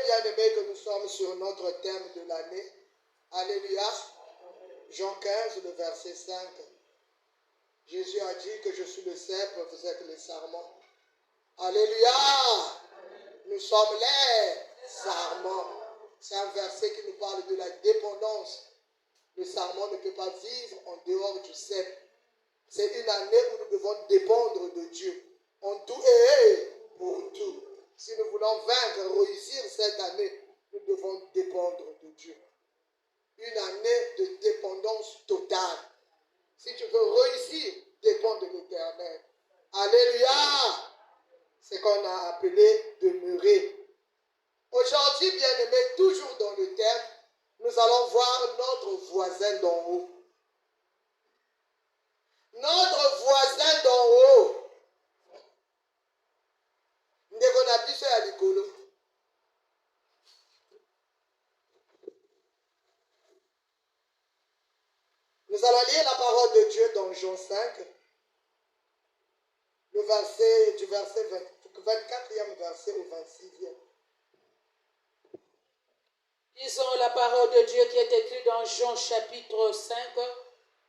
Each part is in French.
bien-aimés, que nous sommes sur notre thème de l'année. Alléluia. Jean 15, le verset 5. Jésus a dit que je suis le cep, vous êtes les sarments. Alléluia. Nous sommes les sarments. C'est un verset qui nous parle de la dépendance. Le sarment ne peut pas vivre en dehors du cep. C'est une année où nous devons dépendre de Dieu. En tout et pour tout. Si nous voulons vaincre, réussir cette année, nous devons dépendre de Dieu. Une année de dépendance totale. Si tu veux réussir, dépends de l'Éternel. Alléluia! C'est qu'on a appelé demeurer. Aujourd'hui, bien-aimés, toujours dans le thème, nous allons voir notre voisin d'en haut. Notre voisin d'en haut. Nous allons lire la parole de Dieu dans Jean 5, du verset 24e verset au 26e. Lisons la parole de Dieu qui est écrite dans Jean chapitre 5,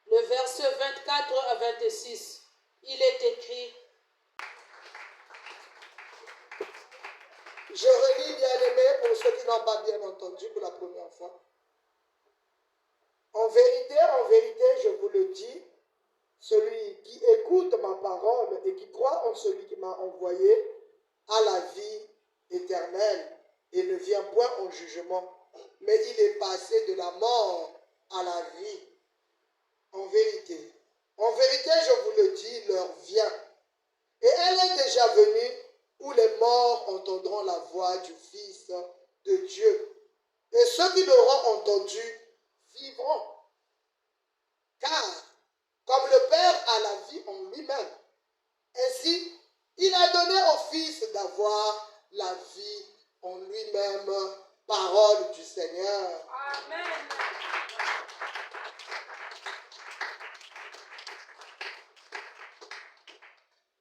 le verset 24 à 26. Il est écrit: Je relis, bien-aimés, pour ceux qui n'ont pas bien entendu pour la première fois. En vérité, je vous le dis, celui qui écoute ma parole et qui croit en celui qui m'a envoyé a la vie éternelle et ne vient point en jugement, mais il est passé de la mort à la vie. En vérité, je vous le dis, l'heure vient, et elle est déjà venue, où les morts entendront la voix du Fils de Dieu. Et ceux qui l'auront entendu vivront. Car, comme le Père a la vie en lui-même, ainsi, il a donné au Fils d'avoir la vie en lui-même. Parole du Seigneur. Amen.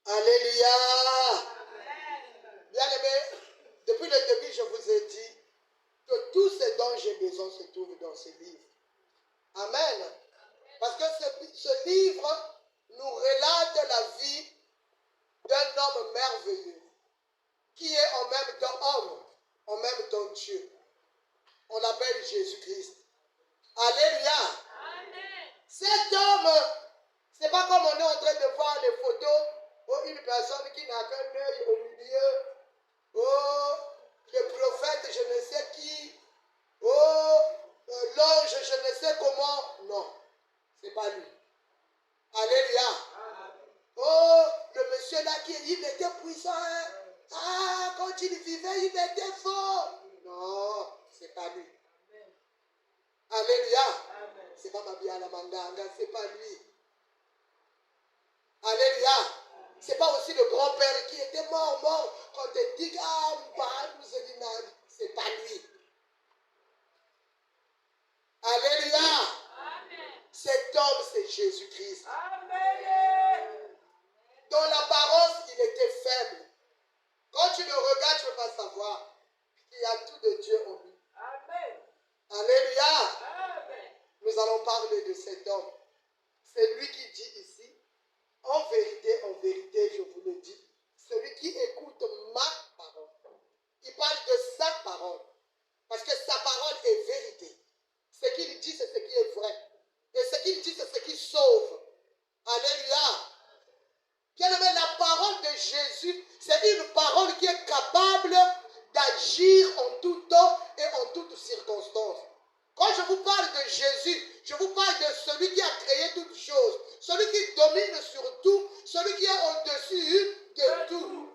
Alléluia. Bien-aimés, depuis le début, je vous ai dit que tout ce dont j'ai besoin se trouve dans ce livre. Amen. Parce que ce livre nous relate la vie d'un homme merveilleux qui est en même temps homme, en même temps Dieu. On l'appelle Jésus-Christ. Alléluia. Amen. Cet homme, c'est pas comme on est en train de voir les photos où une personne qui n'a qu'un œil au milieu, le prophète je ne sais qui, l'ange je ne sais comment. Non, c'est pas lui. Alléluia. Le monsieur là il était puissant. Hein? Ah, quand il vivait, il était fort. Non, c'est pas lui. Alléluia. C'est pas ma bien à la manganga, c'est pas lui. Alléluia. C'est pas aussi le grand-père qui était mort. Quand on dit c'est pas lui. Alléluia. Amen. Cet homme, c'est Jésus-Christ. Amen. Dans l'apparence, il était faible. Quand tu le regardes, tu ne peux pas savoir qu'il y a tout de Dieu en lui. Amen. Alléluia. Amen. Nous allons parler de cet homme. C'est lui qui dit ici, en vérité, je vous le dis, celui qui écoute ma parole. Il parle de sa parole. Parce que sa parole est vérité. Ce qu'il dit, c'est ce qui est vrai. Et ce qu'il dit, c'est ce qui sauve. Alléluia. Bien-aimé, la parole de Jésus, c'est une parole qui est capable d'agir en tout temps et en toutes circonstances. Quand je vous parle de Jésus, je vous parle de celui qui a créé toutes choses, celui qui domine sur tout, celui qui est au-dessus de tout.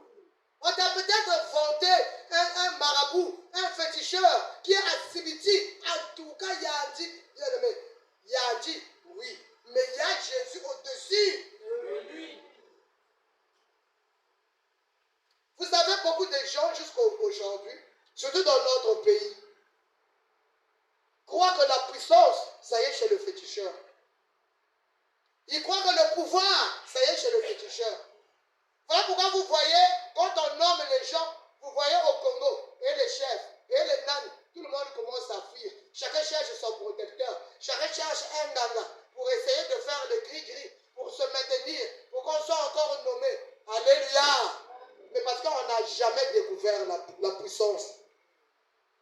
On t'a peut-être vanté un marabout, un féticheur qui est assimiti. En tout cas, il a dit, bien-aimé, il a dit oui, mais il y a Jésus au-dessus de lui. Vous savez, beaucoup de gens jusqu'à aujourd'hui, surtout dans notre pays, croient que la puissance, ça y est chez le féticheur. Ils croient que le pouvoir, ça y est chez le féticheur. Voilà pourquoi vous voyez, quand on nomme les gens, vous voyez au Congo, et les chefs, et les un ganga pour essayer de faire le gris-gris, pour se maintenir, pour qu'on soit encore nommé. Alléluia. Mais parce qu'on n'a jamais découvert la puissance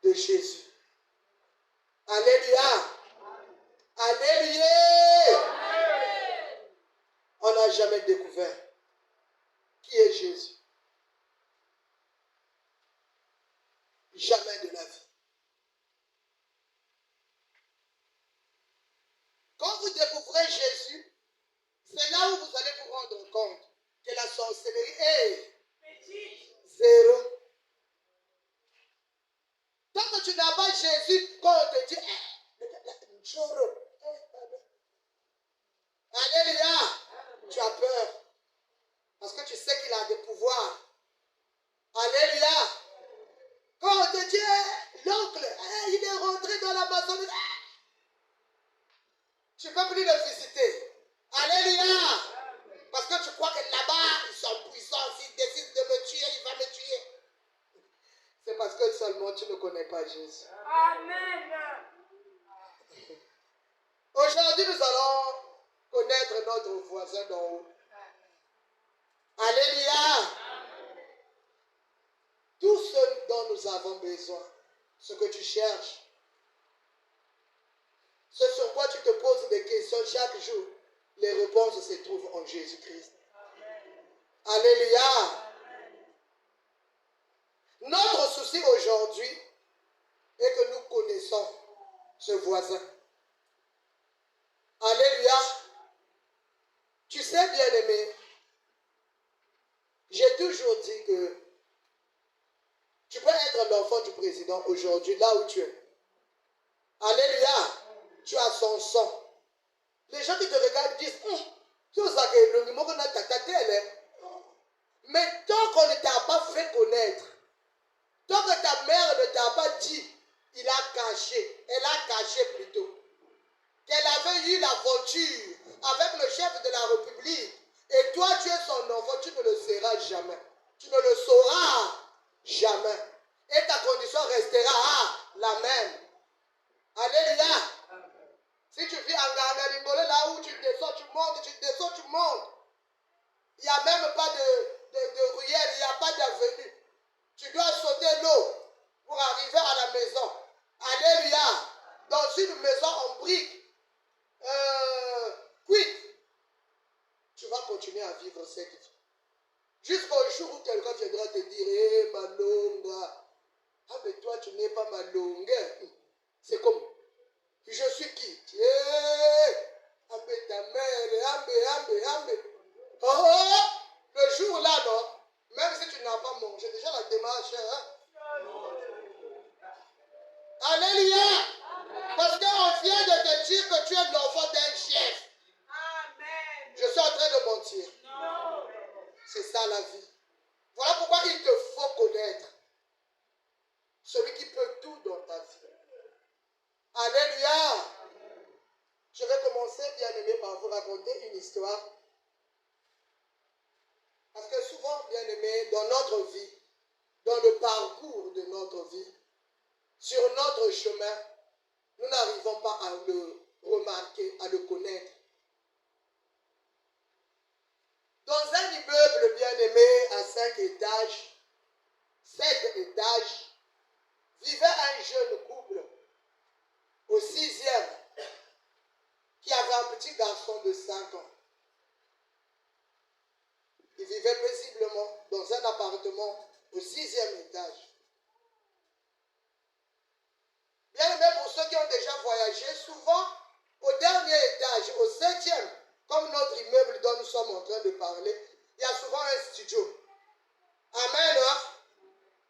de Jésus. Alléluia. Alléluia. On n'a jamais découvert qui est Jésus. Jamais de la vie. Quand vous découvrez Jésus, c'est là où vous allez vous rendre compte que la sorcellerie est zéro. Tant que tu n'as pas Jésus, quand on te dit, alléluia, tu as peur. Parce que tu sais qu'il a des pouvoirs. Alléluia. Quand on te dit, l'oncle, il est rentré dans l'Amazonie, tu ne peux plus le visiter. Alléluia. Parce que tu crois que là-bas, ils sont puissants. S'ils décident de me tuer, il va me tuer. C'est parce que seulement tu ne connais pas Jésus. Amen. Aujourd'hui, nous allons connaître notre voisin d'en haut. Alléluia. Tout ce dont nous avons besoin, ce que tu cherches, ce sur quoi tu te poses des questions chaque jour, les réponses se trouvent en Jésus-Christ. Alléluia. Notre souci aujourd'hui est que nous connaissons ce voisin. Alléluia. Tu sais, bien-aimé, j'ai toujours dit que tu peux être l'enfant du président aujourd'hui, là où tu es. Alléluia. Tu as son sang. Les gens qui te regardent disent, mais tant qu'on ne t'a pas fait connaître, tant que ta mère ne t'a pas dit, elle a caché plutôt, qu'elle avait eu l'aventure avec le chef de la République, et toi tu es son enfant, tu ne le seras jamais. Tu ne le sauras jamais. Et ta condition restera la même. Alléluia. Si tu vis en Ghana, là où tu descends, tu montes, tu descends, tu montes. Il n'y a même pas de ruelle, il n'y a pas d'avenue. Tu dois sauter l'eau pour arriver à la maison. Alléluia. Dans une maison en briques, quitte, tu vas continuer à vivre cette vie. Jusqu'au jour où quelqu'un viendra te dire, hé, Malonga. Ah, mais toi, tu n'es pas Malonga. C'est comme, je suis qui? Ambe ta mère, ambe. Oh, le jour là, non, même si tu n'as pas mangé, déjà la démarche, Alléluia. Parce qu'on vient de te dire que tu es l'enfant d'un chef. Amen. Je suis en train de mentir. Non. C'est ça la vie. Voilà pourquoi il te faut connaître celui qui peut tout dans ta vie. Alléluia. Je vais commencer, bien-aimé, par vous raconter une histoire. Parce que souvent, bien-aimé, dans notre vie, dans le parcours de notre vie, sur notre chemin, nous n'arrivons pas à le remarquer, à le connaître. Dans un immeuble, bien-aimé, à 5 étages, 7 étages, vivait un jeune couple au 6e qui avait un petit garçon de 5 ans. Il vivait paisiblement dans un appartement au 6e étage. Bien aimé, pour ceux qui ont déjà voyagé, souvent au dernier étage, au 7e, comme notre immeuble dont nous sommes en train de parler, il y a souvent un studio. Amen. Hein?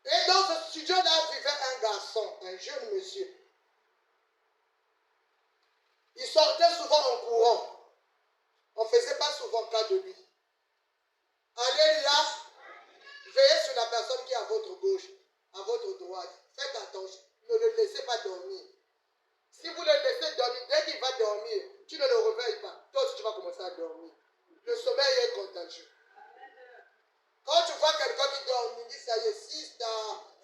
Et dans ce studio-là vivait un garçon, un jeune monsieur. Il sortait souvent en courant. On ne faisait pas souvent cas de lui. Alléluia. Veillez sur la personne qui est à votre gauche, à votre droite. Faites attention. Ne le laissez pas dormir. Si vous le laissez dormir, dès qu'il va dormir, tu ne le réveilles pas. Toi aussi, tu vas commencer à dormir. Le sommeil est contagieux. Quand tu vois quelqu'un qui dort, il dit ça y est, sista,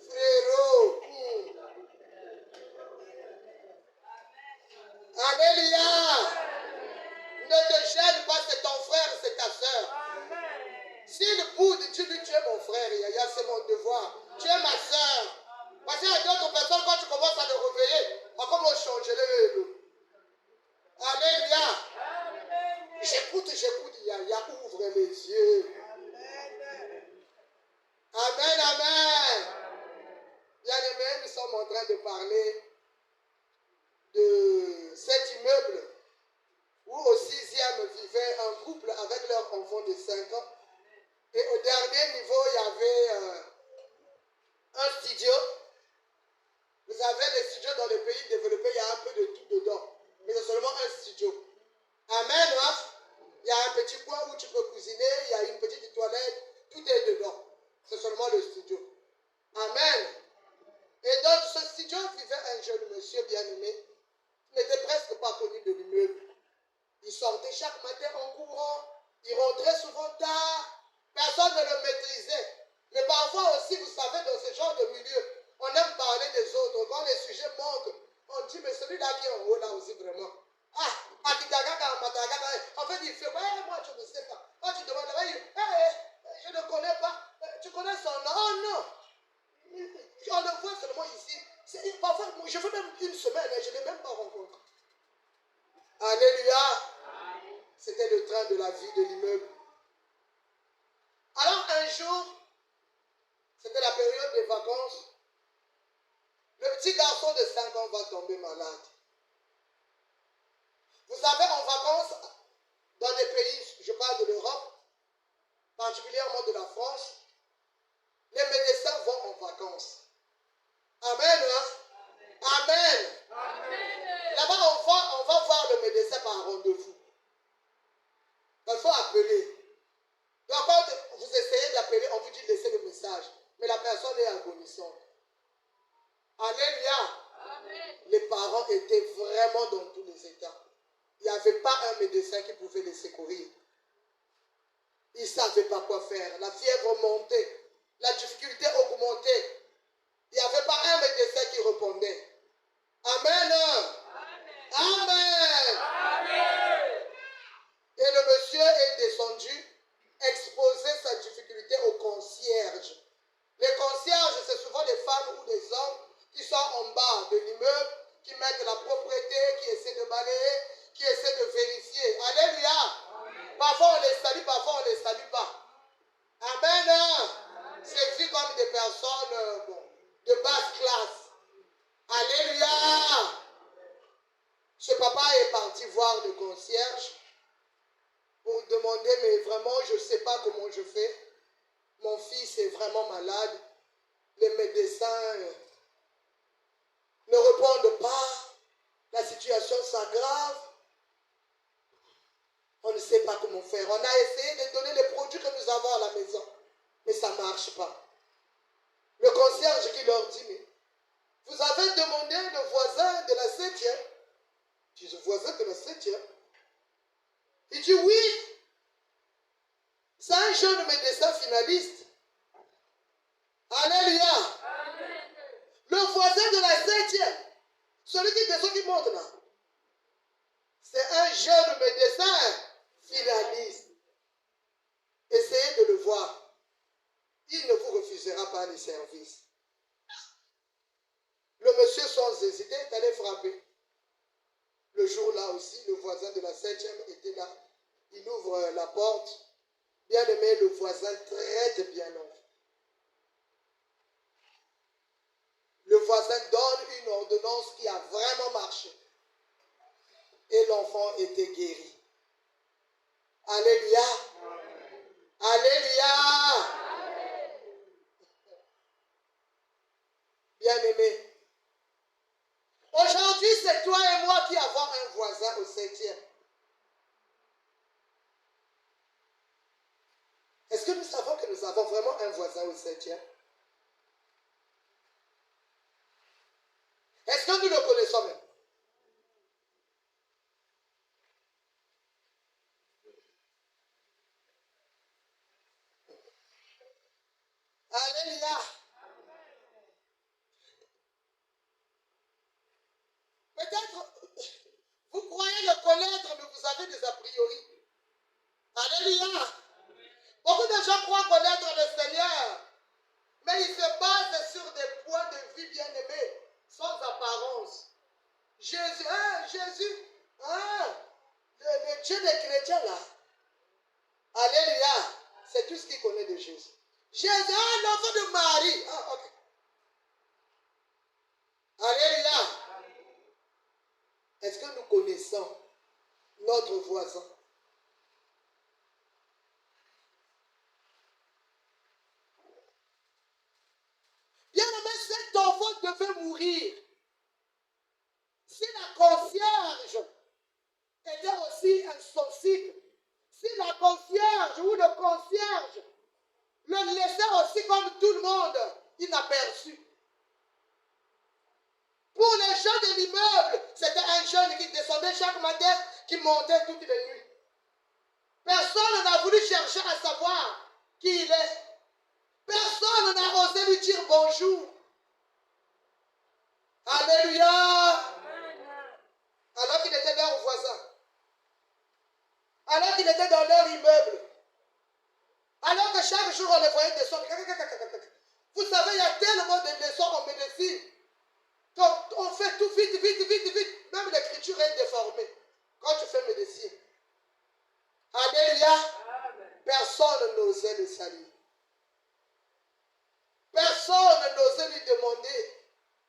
frérot. Alléluia. es mon frère, Yaya, c'est mon devoir. Tu es ma soeur. Parce qu'il y a d'autres personnes, quand tu commences à le réveiller, comment changer le. Alléluia. J'écoute, Yaya, ouvre les yeux. Amen, amen. Bien-aimés, nous sommes en train de parler de cet immeuble où au 6e vivait un couple avec leur enfant de 5 ans. Et au dernier niveau, il y avait un studio. Vous savez, les studios dans les pays développés, il y a un peu de tout dedans. Mais c'est seulement un studio. Amen, hein? Il y a un petit coin où tu peux cuisiner, il y a une petite toilette, tout est dedans. C'est seulement le studio. Amen. Et dans ce studio vivait un jeune monsieur bien-aimé qui n'était presque pas connu de l'immeuble. Il sortait chaque matin en courant, il rentrait souvent tard, personne ne le maîtrisait. Mais parfois aussi, vous savez, dans ce genre de milieu, on aime parler des autres. Quand les sujets manquent, on dit, mais celui-là qui est en haut là aussi vraiment. Ah, en fait, il fait, ouais, moi je ne sais pas. Quand tu demandes, je ne connais pas. Tu connais son nom? Oh non. On le voit seulement ici. Parfois, je veux même une semaine, je ne l'ai même pas rencontré. Alléluia. C'était le train de la vie de l'immeuble. Alors un jour, c'était la période des vacances, le petit garçon de 5 ans va tomber malade. Vous savez, en vacances, dans des pays, je parle de l'Europe, particulièrement de la France, les médecins vont en vacances. Amen, hein? Amen. Amen. Là-bas, on va voir le médecin par rendez-vous. Il faut appeler. Donc, quand vous essayez d'appeler, on vous dit de laisser le message. Mais la personne est agonisante. Alléluia. Amen. Les parents étaient vraiment dans tous les états. Il n'y avait pas un médecin qui pouvait les secourir. Ils ne savaient pas quoi faire. La fièvre montait. La difficulté augmentait. Il n'y avait pas un médecin qui répondait. Amen. Amen. Amen. Amen. Et le monsieur est descendu, exposer sa difficulté au concierge. Les concierges, c'est souvent des femmes ou des hommes qui sont en bas de l'immeuble, qui mettent la propriété, qui essaient de balayer, qui essaient de vérifier. Alléluia. Amen. Parfois on les salue, parfois on ne les salue pas. Amen. Amen. C'est vu comme des personnes de basse classe. Alléluia. Ce papa est parti voir le concierge pour demander, mais vraiment, je ne sais pas comment je fais. Mon fils est vraiment malade. Les médecins ne répondent pas. La situation s'aggrave. On ne sait pas comment faire. On a essayé de donner les produits que nous avons à la maison, mais ça ne marche pas. Le concierge qui leur dit, mais vous avez demandé le voisin de la 7e. Je dis, le voisin de la 7e. Il dit, oui. C'est un jeune médecin finaliste. Alléluia. Amen. Le voisin de la 7e, celui qui monte là, c'est un jeune médecin finaliste. Essayez de le voir. Il ne vous refusera pas les services. Le monsieur, sans hésiter, est allé frapper. Le jour-là aussi, le voisin de la 7e était là. Il ouvre la porte. Bien aimé, le voisin traite bien l'enfant. Le voisin donne une ordonnance qui a vraiment marché. Et l'enfant était guéri. Alléluia. Alléluia. Bien aimé. Aujourd'hui, c'est toi et moi qui avons un voisin au 7e. Est-ce que nous savons que nous avons vraiment un voisin au 7e? Est-ce que nous le connaissons même? Alléluia. Peut-être vous croyez le connaître, mais vous avez des a priori. Alléluia. Beaucoup de gens croient connaître le Seigneur, Est-ce que nous connaissons notre voisin? Bien aimé, cet enfant devait mourir. Si la concierge était aussi insensible, si la concierge ou le concierge le laissait aussi comme tout le monde inaperçu. Pour les gens de l'immeuble, c'était un jeune qui descendait chaque matin, qui montait toutes les nuits. Personne n'a voulu chercher à savoir qui il est. Personne n'a osé lui dire bonjour. Alléluia. Alors qu'il était leur voisin. Alors qu'il était dans leur immeuble. Alors que chaque jour on les voyait descendre. Vous savez, il y a tellement de leçons en médecine. On fait tout vite, vite, vite, vite. Même l'écriture est déformée quand tu fais médecine. Alléluia. Personne n'osait le saluer. Personne n'osait lui demander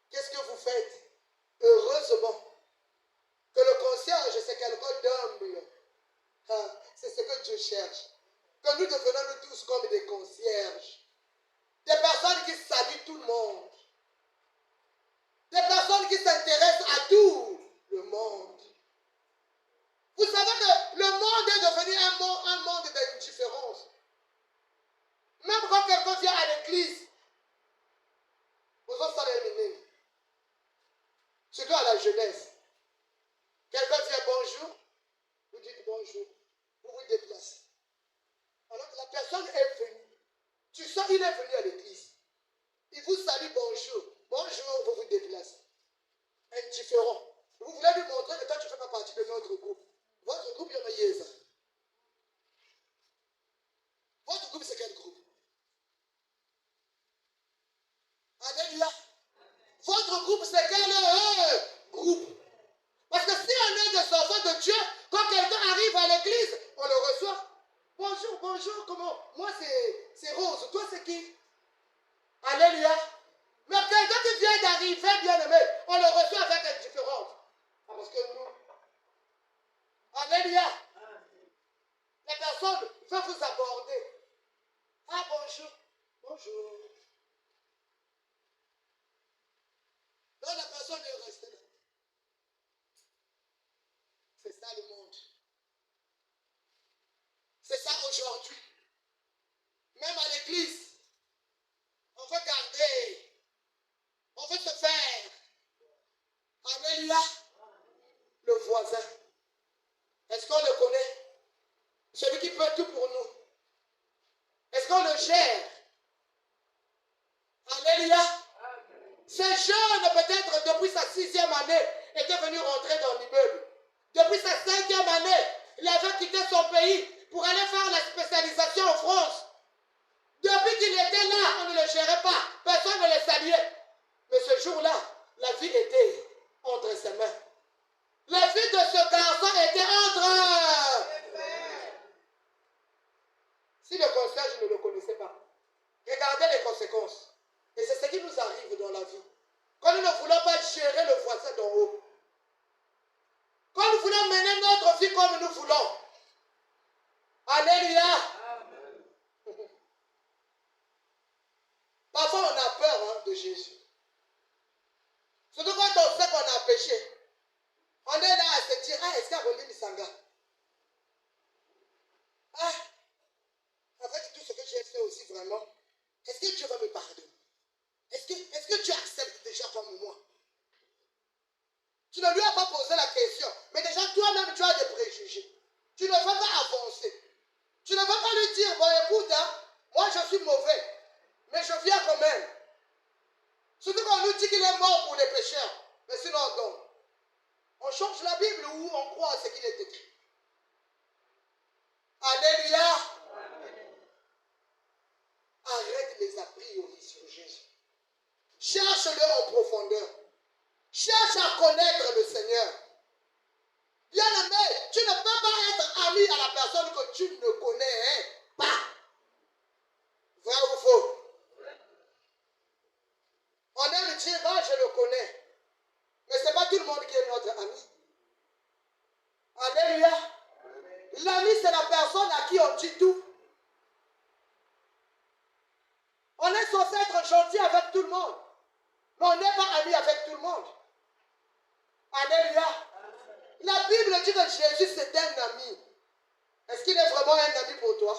qu'est-ce que vous faites. Heureusement que le concierge, c'est quelqu'un d'humble. C'est ce que Dieu cherche. Que nous devenons nous tous comme des concierges. Des personnes qui saluent tout le monde. Des personnes qui s'intéressent à tout le monde. Vous savez que le monde est devenu un monde d'indifférence. Même quand quelqu'un vient à l'église, vous en savez, surtout à la jeunesse. Quelqu'un vient bonjour, vous dites bonjour, vous vous déplacez. Alors que la personne est venue. Tu sens qu'il est venu à l'église. Il vous salue bonjour. Bonjour, vous vous déplacez. Indifférent. Vous voulez lui montrer que toi tu ne fais pas partie de notre groupe. Votre groupe, il y en a Yéza. Votre groupe, c'est quel groupe? Alléluia. Votre groupe, c'est quel groupe? Parce que si on est des enfants de Dieu, quand quelqu'un arrive à l'église, on le reçoit. Bonjour, bonjour, comment? Moi, c'est Rose. Toi, c'est qui? Alléluia. Mais quelqu'un qui vient d'arriver, bien aimé, on le reçoit avec indifférence. Parce que nous, alléluia. La personne veut vous aborder. Ah, bonjour. Bonjour. Donc la personne est restée là. C'est ça le monde. C'est ça aujourd'hui. Même à l'église, on veut garder. On veut se faire. Alléluia. Le voisin. Est-ce qu'on le connaît? Celui qui peut tout pour nous. Est-ce qu'on le gère? Alléluia. Ce jeune, peut-être depuis sa 6e année, était venu rentrer dans l'immeuble. Depuis sa 5e année, il avait quitté son pays pour aller faire la spécialisation en France. Depuis qu'il était là, on ne le gérait pas. Personne ne le saluait. Mais ce jour-là, la vie était entre ses mains. La vie de ce garçon était entre... Si le concierge ne le connaissait pas, regardez les conséquences. Et c'est ce qui nous arrive dans la vie. Quand nous ne voulons pas gérer le voisin d'en haut. Quand nous voulons mener notre vie comme nous voulons. Alléluia. Parfois on a peur de Jésus. Surtout quand on sait qu'on a péché. On est là à se dire, est-ce qu'il y a Rolly Misanga? Avec tout ce que j'ai fait aussi vraiment, est-ce que Dieu va me pardonner? Est-ce que Dieu accepte déjà comme moi? Tu ne lui as pas posé la question, mais déjà toi-même tu as des préjugés. Tu ne vas pas avancer. Tu ne vas pas lui dire, bon écoute, moi je suis mauvais, mais je viens quand même. Surtout qu'on nous dit qu'il est mort pour les pécheurs. Mais sinon, donc, on change la Bible ou on croit à ce qu'il est écrit. Alléluia. Arrête les a priori sur Jésus. Cherche-le en profondeur. Cherche à connaître le Seigneur. Bien-aimé, tu ne peux pas être ami à la personne que tu ne connais pas. Vrai ou faux? On aime dire, je le connais. Mais ce n'est pas tout le monde qui est notre ami. personne à qui on dit tout. On est censé être gentil avec tout le monde. Mais on n'est pas ami avec tout le monde. Alléluia. La Bible dit que Jésus c'est un ami. Est-ce qu'il est vraiment un ami pour toi?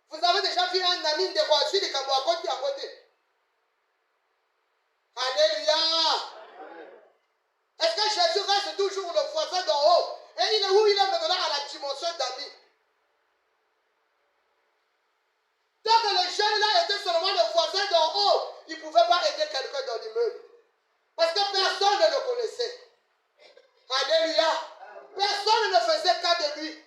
Vous avez déjà vu un ami de Roissy de Cabo à côté? Alléluia. Est-ce que Jésus reste toujours le voisin d'en haut? Et il est où il est maintenant à la dimension d'ami? Tant que le jeune là était seulement le voisin d'en haut, il ne pouvait pas aider quelqu'un dans l'immeuble. Parce que personne ne le connaissait. Alléluia. Personne ne faisait cas de lui.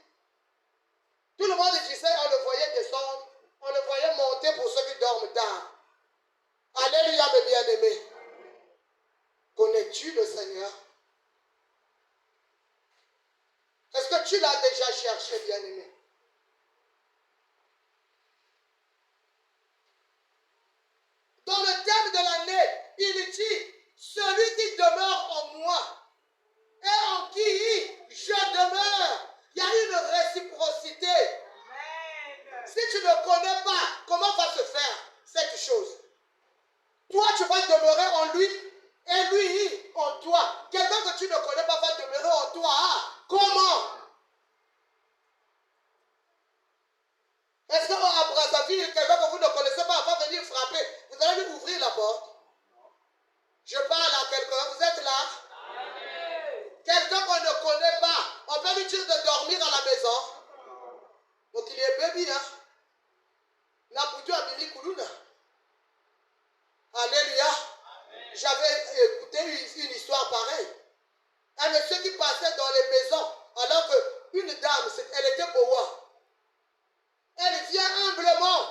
Tout le monde disait, on le voyait descendre, on le voyait monter pour ceux qui dorment tard. Alléluia, mes bien-aimés. Connais-tu le Seigneur? Est-ce que tu l'as déjà cherché, bien-aimé? Dans le thème de l'année, il dit, celui qui demeure en moi et en qui je demeure. Il y a une réciprocité. Amen. Si tu ne connais pas, comment va se faire cette chose? Toi, tu vas demeurer en lui et lui en toi. Quelqu'un que tu ne connais pas va demeurer en toi. Ah, comment? Est-ce qu'à Brazzaville, quelqu'un que vous ne connaissez pas va venir frapper? Vous allez lui ouvrir la porte? Je parle à quelqu'un, vous êtes là? Amen. Quelqu'un qu'on ne connaît pas, on peut lui dire de dormir à la maison. Donc il est bébé, hein? Alléluia. J'avais écouté une histoire pareille. Un monsieur qui passait dans les maisons, alors qu'une dame, elle était boa. Elle vient humblement,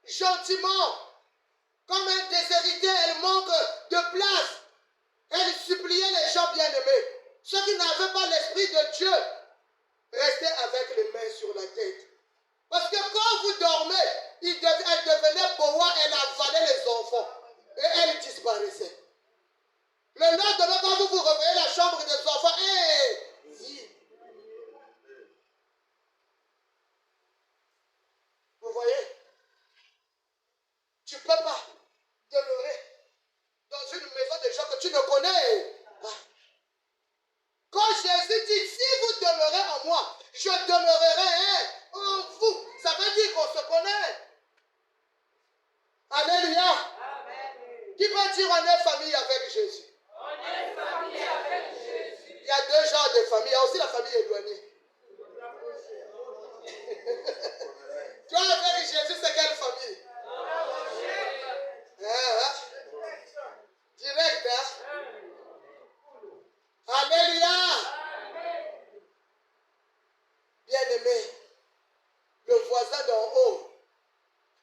gentiment, comme un déshérité, elle manque de place. Elle suppliait les gens bien-aimés. Ceux qui n'avaient pas l'esprit de Dieu, restaient avec les mains sur la tête. Parce que quand vous dormez, elle devenait boa, elle avalait les enfants. Et elle disparaissait. Le lendemain, quand vous vous réveillez la chambre des enfants, vide. Vous voyez? Tu ne peux pas demeurer dans une maison de gens que tu ne connais pas. Quand Jésus dit, si vous demeurez en moi, je demeurerai en vous. Ça veut dire qu'on se connaît. Alléluia. Amen. Qui peut dire on est famille avec Jésus? On est famille avec Jésus. Il y a deux genres de famille. Il y a aussi la famille éloignée. Toi avec Jésus, c'est quelle famille? Direct, hein? Alléluia. Bien-aimé, le voisin d'en haut,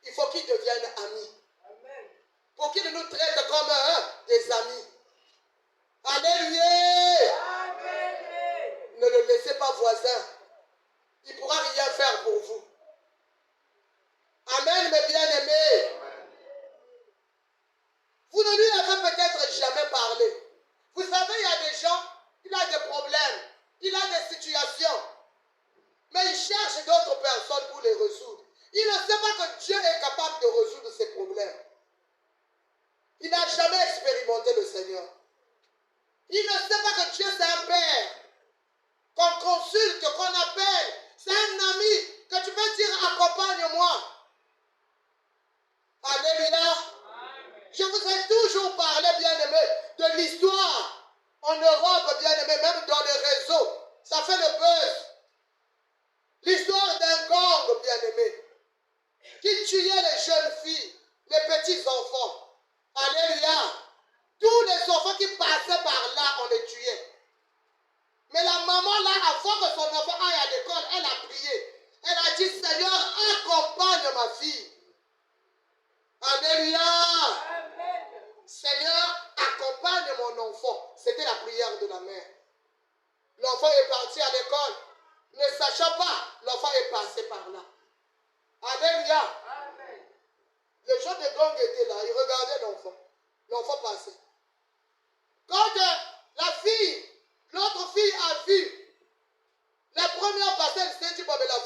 il faut qu'il devienne ami. Pour qu'il nous traite comme des amis. Alléluia. Ne le laissez pas voisin. Il ne pourra rien faire pour vous. Amen, mes bien-aimés. Vous ne lui avez peut-être jamais parlé. Vous savez, il y a des gens, il a des problèmes, il a des situations. Mais il cherche d'autres personnes pour les résoudre. Il ne sait pas que Dieu est capable de résoudre ses problèmes. Il n'a jamais expérimenté le Seigneur. Il ne sait pas que Dieu c'est un père. Qu'on consulte, qu'on appelle. C'est un ami que tu peux dire accompagne-moi. Alléluia. Je vous ai toujours parlé, bien-aimé, de l'histoire en Europe, bien-aimé, même dans les réseaux. Ça fait le buzz. L'histoire d'un gang, bien-aimé, qui tuait les jeunes filles, les petits enfants. Alléluia. Tous les enfants qui passaient par là, on les tuait. Mais la maman, là, avant que son enfant aille à l'école, elle a prié. Elle a dit, Seigneur, accompagne ma fille. Alléluia. Seigneur, accompagne mon enfant. C'était la prière de la mère. L'enfant est parti à l'école. Ne sachant pas, l'enfant est passé par là. Alléluia. Amen. Les gens de gang étaient là, ils regardaient l'enfant. L'enfant passait. Quand l'autre fille a vu la première passée, elle s'est dit, bon, mais la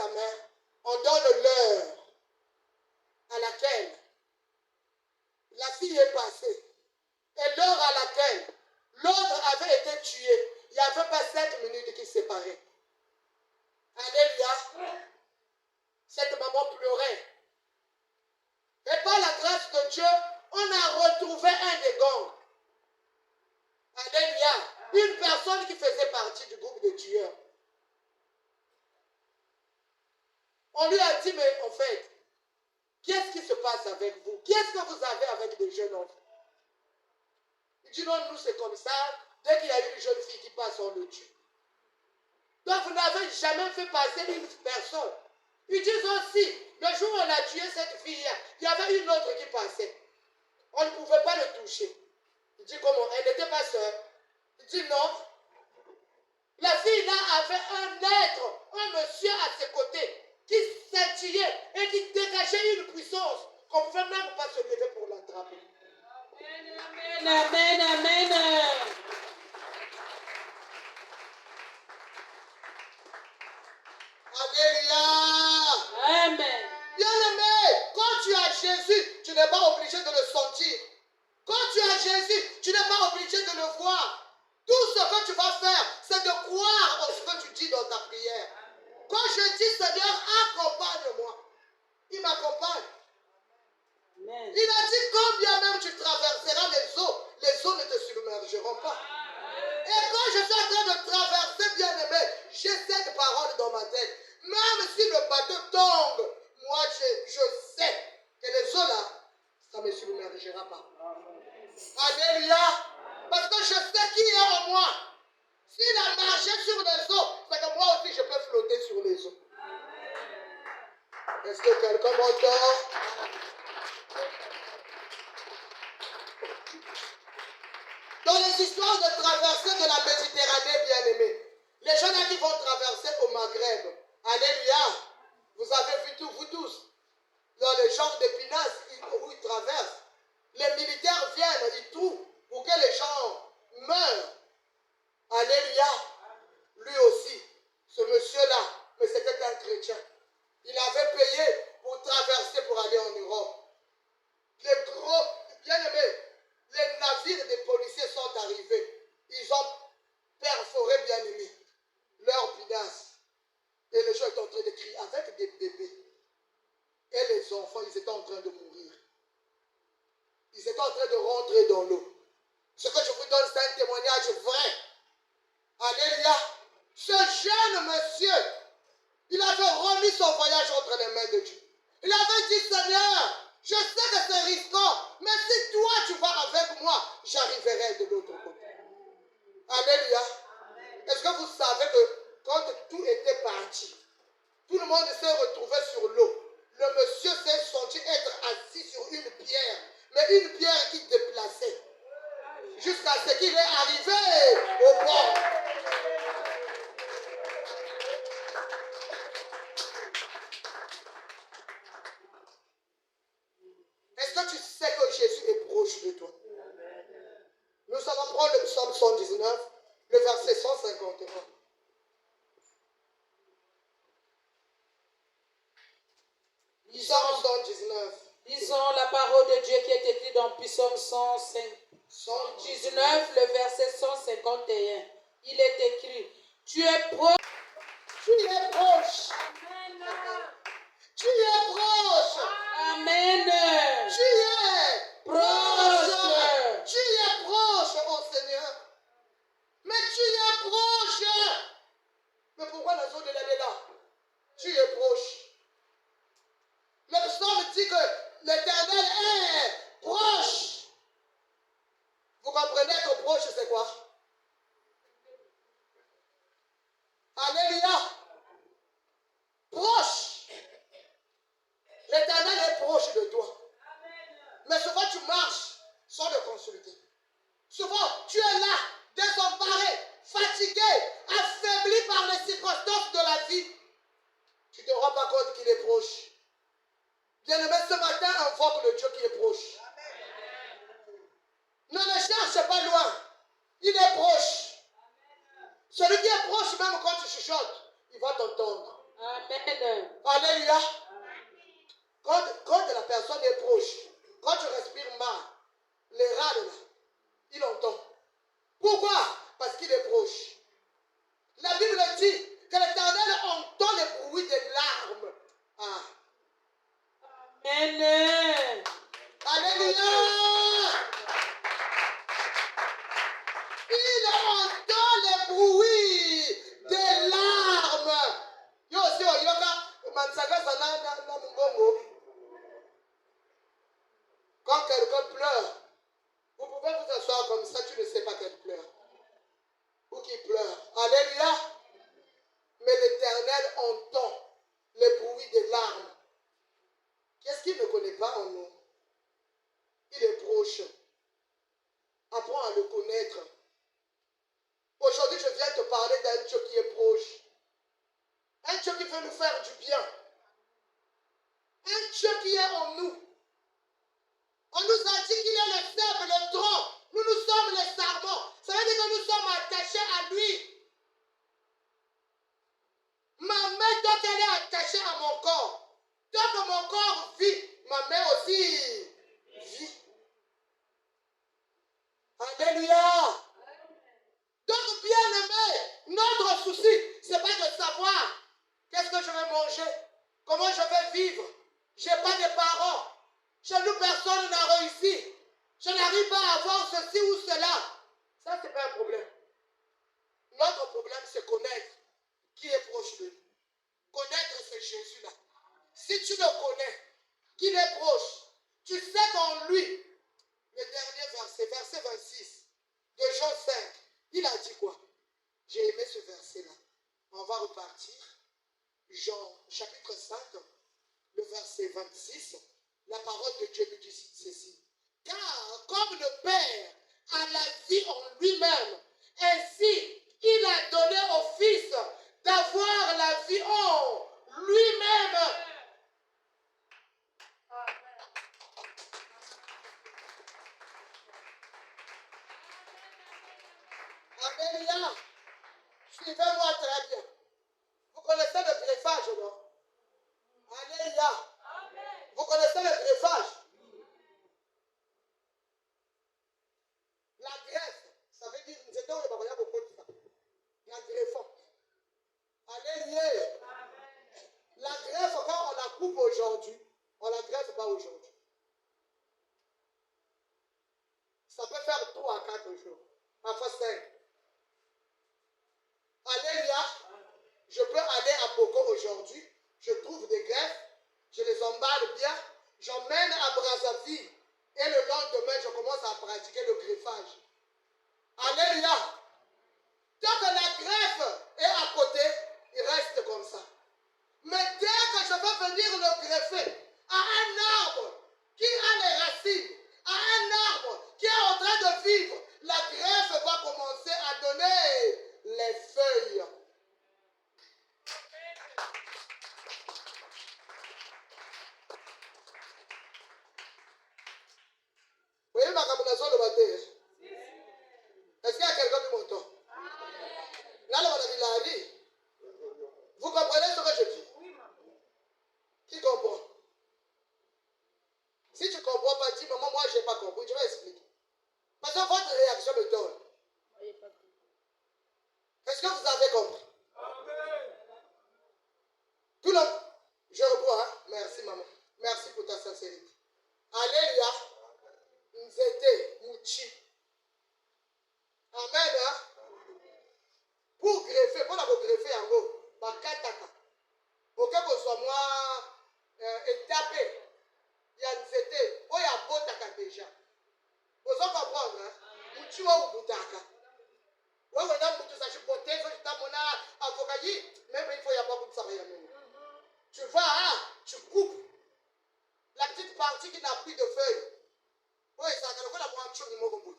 sa main, on donne l'heure à laquelle la fille est passée et l'heure à laquelle l'autre avait été tué. Il n'y avait pas 5 minutes qui séparaient. Alléluia. Cette maman pleurait. Et par la grâce de Dieu, on a retrouvé un des gangs. Alléluia. Une personne qui faisait partie du groupe de tueurs. On lui a dit, mais en fait, qu'est-ce qui se passe avec vous? Qu'est-ce que vous avez avec des jeunes enfants? Il dit, non, nous c'est comme ça. Dès qu'il y a une jeune fille qui passe, on le tue. Donc vous n'avez jamais fait passer une personne. Ils disent aussi, le jour où on a tué cette fille-là, il y avait une autre qui passait. On ne pouvait pas le toucher. Il dit comment? Elle n'était pas seule. Il dit non. La fille-là avait un être, un monsieur à ses côtés, qui scintillait et qui dégageait une puissance qu'on ne pouvait même pas se lever pour l'attraper. Amen, amen, amen. Alléluia. Amen. Bien-aimé, quand tu as Jésus, tu n'es pas obligé de le sentir. Quand tu as Jésus, tu n'es pas obligé de le voir. Tout ce que tu vas faire, c'est de croire en ce que tu dis dans ta prière. Quand je dis, Seigneur, accompagne-moi, il m'accompagne. Amen. Il a dit, quand bien même tu traverseras les eaux ne te submergeront pas. Et quand je suis en train de traverser, bien-aimé, j'ai cette parole dans ma tête. Même si le bateau tombe, moi je sais que les eaux là, ça ne me submergera pas. Alléluia. Parce que je sais qui est en moi. S'il a marché sur les eaux, c'est que moi aussi je peux flotter sur les eaux. Est-ce que quelqu'un m'entend? Dans les histoires de traversée de la Méditerranée, bien-aimés, les gens là qui vont traverser au Maghreb, alléluia, vous avez vu tout, vous tous, dans les genres d'épinasse où ils traversent, les militaires viennent, ils trouvent pour que les gens meurent. Alléluia. Lui aussi, ce monsieur-là, mais c'était un chrétien. Il avait payé pour traverser pour aller en Europe. Les gros, bien-aimés, les navires des policiers sont arrivés. Ils ont perforé, bien-aimés, leur pinasse. Et les gens étaient en train de crier avec des bébés. Et les enfants, ils étaient en train de mourir. Ils étaient en train de rentrer dans l'eau. Ce que je vous donne, c'est un témoignage vrai. Alléluia. Ce jeune monsieur, il avait remis son voyage entre les mains de Dieu. Il avait dit, Seigneur, je sais que c'est risquant, mais si toi tu vas avec moi, j'arriverai de l'autre côté. Alléluia. Est-ce que vous savez que quand tout était parti, tout le monde s'est retrouvé sur l'eau. Le monsieur s'est senti être assis sur une pierre, mais une pierre qui déplaçait, jusqu'à ce qu'il est arrivé au bord. Est-ce que tu sais que Jésus est proche de toi? Nous allons prendre le psaume 119, le verset 151. Psaume 119. Lisons la parole de Dieu qui est écrite dans Psaume 119, le verset 151. Il est écrit, tu es proche. Tu es proche. Tu es proche. Amen. Tu es Proche. Tu es proche, oh Seigneur. Mais tu es proche. Mais pourquoi la zone de l'année là? Tu es proche. Le psaume dit que l'Éternel est proche. Vous comprenez que proche c'est quoi? Alléluia. Proche. L'Éternel est proche de toi. Mais souvent tu marches sans le consulter. Souvent tu es là, désemparé, fatigué, affaibli par les circonstances de la vie. Tu ne te rends pas compte qu'il est proche. Bien-aimé, ce matin, invoque le Dieu qui est proche. Ne le cherche pas loin. Il est proche. Celui qui est proche, même quand tu chuchotes, il va t'entendre. Amen. Alléluia. Quand la personne est proche, quand tu respires mal, les rats là, il entend. Pourquoi? Parce qu'il est proche. La Bible dit que l'Éternel entend les bruits des larmes. Ah. Amen. Alléluia. Il entend les bruits des larmes. Yo aussi, Mansaga Sana Mungongo. Quand quelqu'un pleure, vous pouvez vous asseoir comme ça, tu ne sais pas qu'elle pleure. Ou qu'il pleure. Alléluia. Mais l'Éternel entend les bruits des larmes. Qu'est-ce qu'il ne connaît pas en nous? Il est proche. Apprends à le connaître. Aujourd'hui, je viens te parler d'un Dieu qui est proche. Un Dieu qui veut nous faire du bien. Un Dieu qui est en nous. On nous a dit qu'il est le cèpe, le tronc. Nous sommes les sarments. Ça veut dire que nous sommes attachés à lui. Ma main, tant qu'elle est attachée à mon corps, tant que mon corps vit, ma main aussi vit. Alléluia. Donc, bien aimé, notre souci, ce n'est pas de savoir qu'est-ce que je vais manger, comment je vais vivre. Je n'ai pas de parents. Chez nous, personne n'a réussi. Je n'arrive pas à avoir ceci ou cela. Ça, ce n'est pas un problème. Notre problème, c'est connaître qui est proche de nous. Connaître ce Jésus-là. Si tu le connais, qu'il est proche, tu sais qu'en lui, le dernier verset, verset 26 de Jean 5, il a dit quoi? J'ai aimé ce verset-là. On va repartir. Jean, chapitre 5, le verset 26. La parole de Dieu nous dit ceci. Car comme le Père a la vie en lui-même, ainsi il a donné au Fils d'avoir la vie en lui-même. Alléluia. Suivez-moi très bien. Vous connaissez le greffage, non? Alléluia. Vous connaissez le greffage? La greffe, ça veut dire, la greffon. Alléluia. La greffe, quand on la coupe aujourd'hui, on ne la greffe pas aujourd'hui. Ça peut faire 3 à 4 jours, parfois 5. Alléluia. Je peux aller à Boko aujourd'hui, je trouve des greffes, je les emballe bien, j'emmène à Brazzaville et le lendemain, je commence à pratiquer le greffage. Alléluia. Tant que la greffe est à côté, il reste comme ça. Mais dès que je veux venir le greffer à un arbre qui a les racines, à un arbre qui est en train de vivre, la greffe va commencer à donner les feuilles. Vous voyez ma combinaison de bataille? Est-ce qu'il y a quelqu'un qui m'entend? Vous comprenez ce que je dis? Qui comprend? Si tu ne comprends pas, dis maman, moi je n'ai pas compris, je vais expliquer. Parce que votre réaction me donne. Est-ce que vous avez compris? Tout le monde. Je reprends, hein? Merci maman. Merci pour ta sincérité. Alléluia. Nzete, Mouchi. Amen. Hein? Pour greffer, pour la greffer en gros, bakataka. Pour que soit moi étapé. Il y a Nzete. Oh, il y a Botaka déjà. Vous allez comprendre, hein? Mouchi ou Boutaka. Ouais, ouais, là, Mouchi, ça, je peux t'aider, je t'amène à avocat. Même il faut y avoir beaucoup de ça. Tu vas, hein? Tu coupes la petite partie qui n'a plus de feuilles. Oui, ça va la moitié du mot.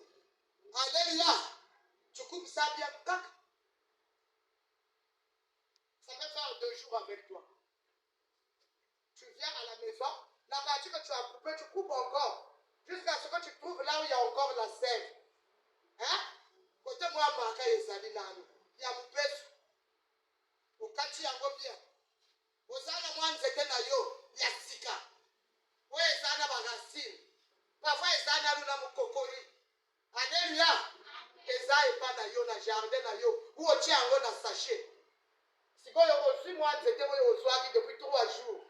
Alléluia. Tu coupes ça bien. Tac. Ça peut faire 2 jours avec toi. Tu viens à la maison, la partie que tu as coupée, tu coupes encore. Jusqu'à ce que tu trouves là où il y a encore la sève. Hein? Côté moi, marqué les alinani. Il y a mon pèse. Au quartier, il y a bien. ozana mwanzete na yo ya sika oyo eza na baracine parfois eza na luna mokokoli. Alléluia. Eza epa na yo na jardin na yo ou otie yango na sachet. Sikoyo ozwi mwa nzete oyo ozwaki depuis 3 jours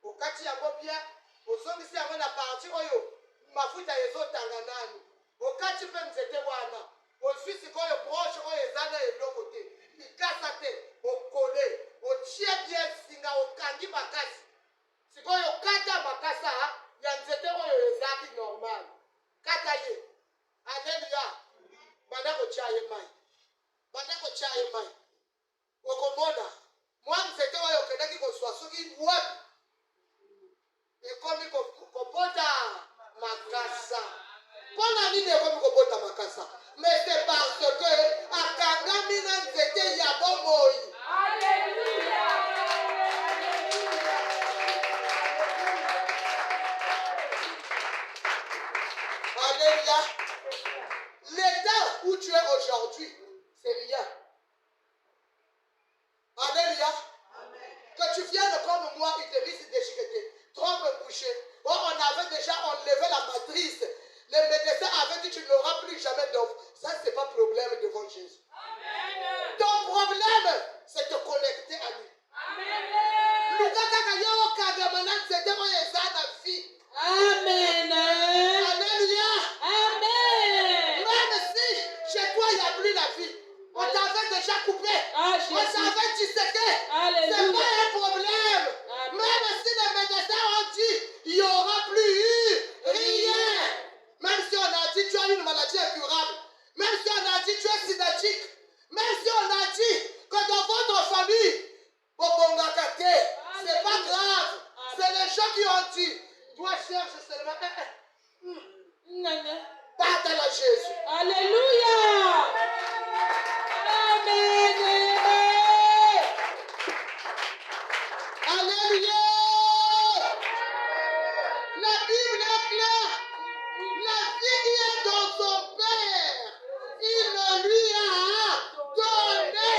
okati yango bien ozongisi yango na parti oyo mafuta ezotanga nanu okati mpe nzete wana ozwi sikoyo broche oyo eza na eloko te likasa te okole otie bien singa okangi makasi sikoyo kata makasa ya nzete oyo ezaki normal kata ye. Alléluia. Banda kotia ye mai banda kotia ye mai okomona mwa nzete oyo okendaki kozwa soki wapi ekomi kobota makasa. Mpona nini ekomi kobota makasa? Mais c'est parce que akangami na nzete ya bomoi. Alléluia. Alléluia. L'état où tu es aujourd'hui, c'est rien. Alléluia. Que tu viennes comme moi, il te risque déchiqueté. Trompe bouché. Oh, on avait déjà enlevé la matrice. Les médecins avaient dit tu n'auras plus jamais d'offre. Ça, c'est pas problème devant Jésus. Amen. Ton problème, c'est de te connecter à lui. Amen. Alléluia. Amen. Même si chez toi il n'y a plus la vie, on t'avait déjà coupé, Ah, on Jésus. t'avait disséqué, c'est Alléluia. pas un problème. Amen. Même si les médecins ont dit il n'y aura plus rien, même si on a dit tu as une maladie incurable, même si on a dit tu es synatique, même si on a dit que dans votre famille, c'est pas grave, c'est les gens qui ont dit. Toi cherche seulement parle à Jésus. Alléluia. Amen. Alléluia. La Bible est claire. La vie qui est dans son Père, il le lui a donné.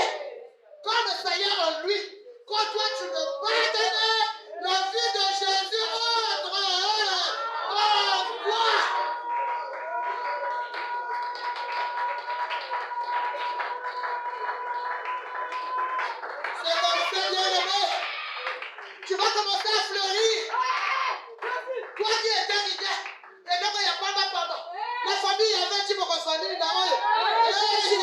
Comme ça y est en lui. Quand toi tu me pardonnes, la vie de Jésus entre en toi. C'est comme ça, bien-aimé. Tu vas commencer à fleurir. Toi qui es arrivé, et donc il y a pas. La famille avait dit pour qu'on s'en aille là-haut. Jésus.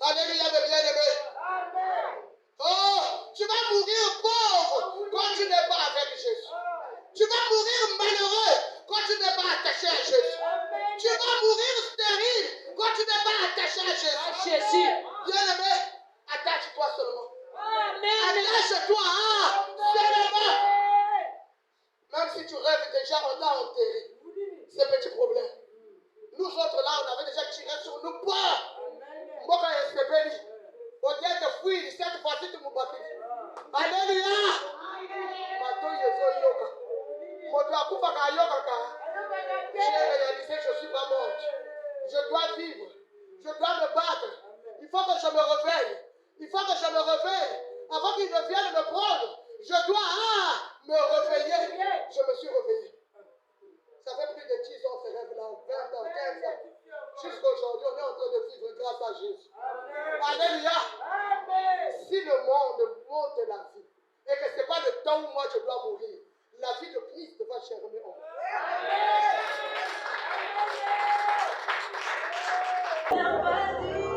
Alléluia, mes bien-aimés. Oh, tu vas mourir pauvre quand tu n'es pas avec Jésus. Tu vas mourir malheureux quand tu n'es pas attaché à Jésus. Tu vas mourir stérile quand tu n'es pas attaché à Jésus. Jésus. Bien-aimé, attache-toi seulement. Amen. Attache-toi seulement. Même si tu rêves déjà, on t'a enterré. C'est petit problème. Nous autres là, on avait déjà tiré sur nous. Moi, quand je suis béni, on dit que fuir, cette fois-ci, tu me baptises. Alléluia. Maintenant, je yoga. Moi, tu as coupé à yoga. J'ai réalisé que je suis pas morte. Je dois vivre. Je dois me battre. Il faut que je me réveille. Il faut que je me réveille. Avant qu'ils ne viennent me prendre, je dois me réveiller. Je me suis réveillé. Ça fait plus de 10 ans, ces rêves-là, 20 ans, 15 ans. Jusqu'aujourd'hui, on est en train de vivre grâce à Jésus. Alléluia. Si le monde monte la vie, et que ce n'est pas le temps où moi je dois mourir, la vie de Christ va germer en moi. Amen.